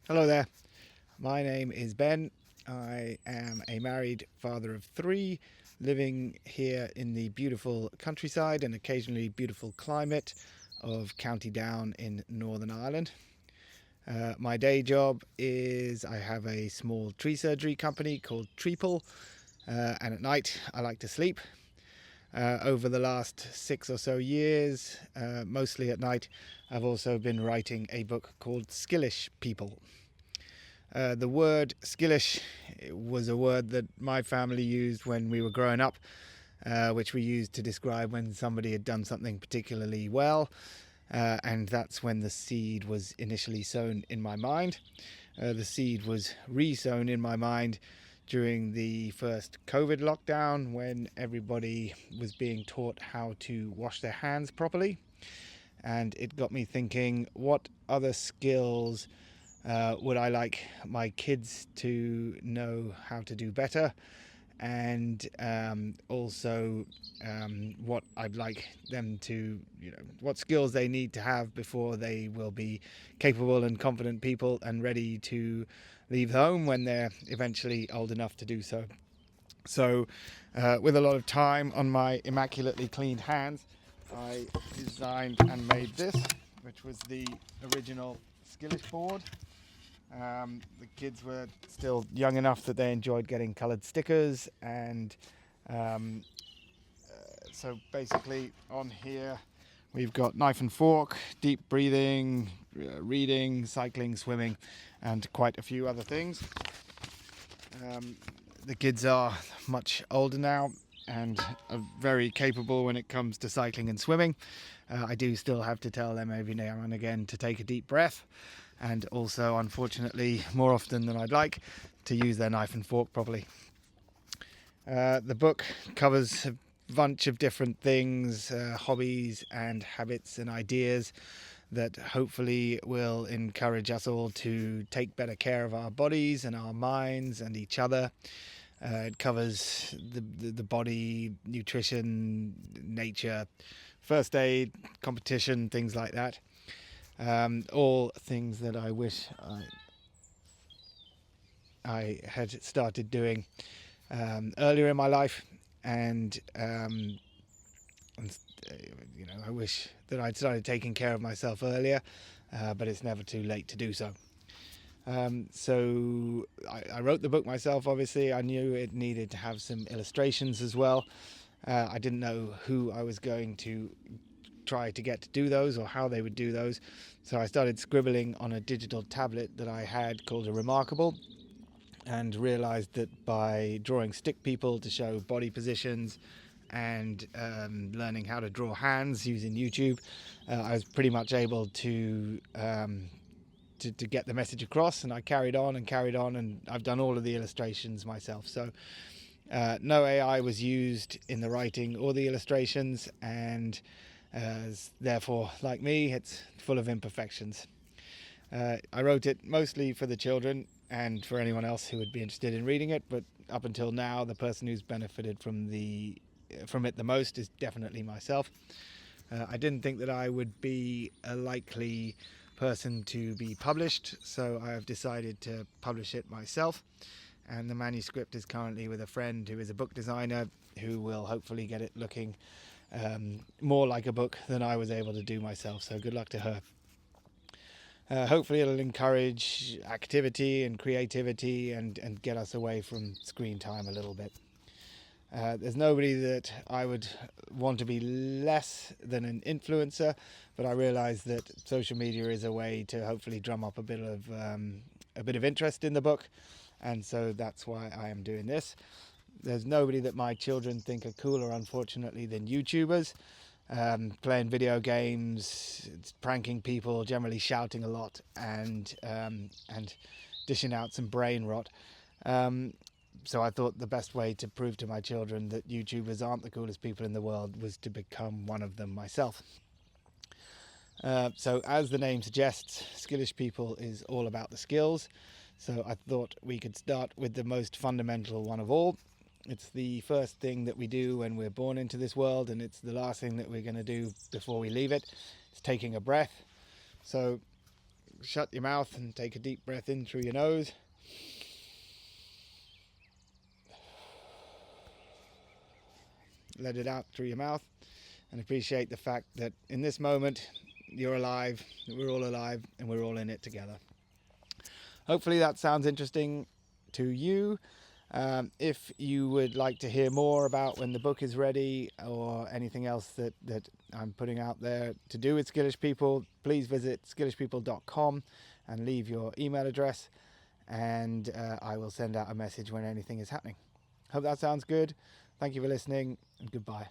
Hello there. My name is Ben. I am a married father of three, living here in the beautiful countryside and occasionally beautiful climate of County Down in Northern Ireland. My day job is I have a small tree surgery company called People, and at night I like to sleep. Over the last 6 or so years, mostly at night, I've also been writing a book called Skillish People. The word Skillish was a word that my family used when we were growing up, which we used to describe when somebody had done something particularly well, and that's when the seed was initially sown in my mind. The seed was re-sown in my mind during the first COVID lockdown when everybody was being taught how to wash their hands properly. And it got me thinking, what other skills would I like my kids to know how to do better? And also what I'd like them to, what skills they need to have before they will be capable and confident people and ready to leave home when they're eventually old enough to do so. So, with a lot of time on my immaculately cleaned hands, I designed and made this, which was the original Skillish board. The kids were still young enough that they enjoyed getting coloured stickers, and um, so basically on here we've got knife and fork, deep breathing, reading, cycling, swimming, and quite a few other things. The kids are much older now and are very capable when it comes to cycling and swimming. I do still have to tell them every now and again to take a deep breath, and also, unfortunately, more often than I'd like, to use their knife and fork properly. The book covers a bunch of different things, hobbies and habits and ideas that hopefully will encourage us all to take better care of our bodies and our minds and each other. It covers the body, nutrition, nature, first aid, competition, things like that. All things that I wish I had started doing earlier in my life, and I wish that I'd started taking care of myself earlier, but it's never too late to do so. So I wrote the book myself. Obviously, I knew it needed to have some illustrations as well. I didn't know who I was going to try to get to do those or how they would do those. So I started scribbling on a digital tablet that I had called a Remarkable, and realized that by drawing stick people to show body positions and learning how to draw hands using YouTube, I was pretty much able to get the message across. And I carried on, and I've done all of the illustrations myself. So no AI was used in the writing or the illustrations, and therefore, like me, it's full of imperfections. I wrote it mostly for the children and for anyone else who would be interested in reading it, but up until now, the person who's benefited from it the most is definitely myself. I didn't think that I would be a likely person to be published, so I have decided to publish it myself. And the manuscript is currently with a friend who is a book designer, who will hopefully get it looking more like a book than I was able to do myself. So good luck to her. Hopefully it'll encourage activity and creativity and get us away from screen time a little bit. There's nobody that I would want to be less than an influencer, but I realise that social media is a way to hopefully drum up a bit of interest in the book, and so that's why I am doing this. There's nobody that my children think are cooler, unfortunately, than YouTubers. Playing video games, pranking people, generally shouting a lot, and dishing out some brain rot. So I thought the best way to prove to my children that YouTubers aren't the coolest people in the world was to become one of them myself. So as the name suggests, Skillish People is all about the skills. So I thought we could start with the most fundamental one of all. It's the first thing that we do when we're born into this world, and it's the last thing that we're going to do before we leave it. It's taking a breath. So shut your mouth and take a deep breath in through your nose. Let it out through your mouth, and appreciate the fact that in this moment you're alive, we're all alive, and we're all in it together. Hopefully that sounds interesting to you. If you would like to hear more about when the book is ready or anything else that I'm putting out there to do with Skillish People, please visit skillishpeople.com and leave your email address, and I will send out a message when anything is happening. Hope that sounds good. Thank you for listening, and goodbye.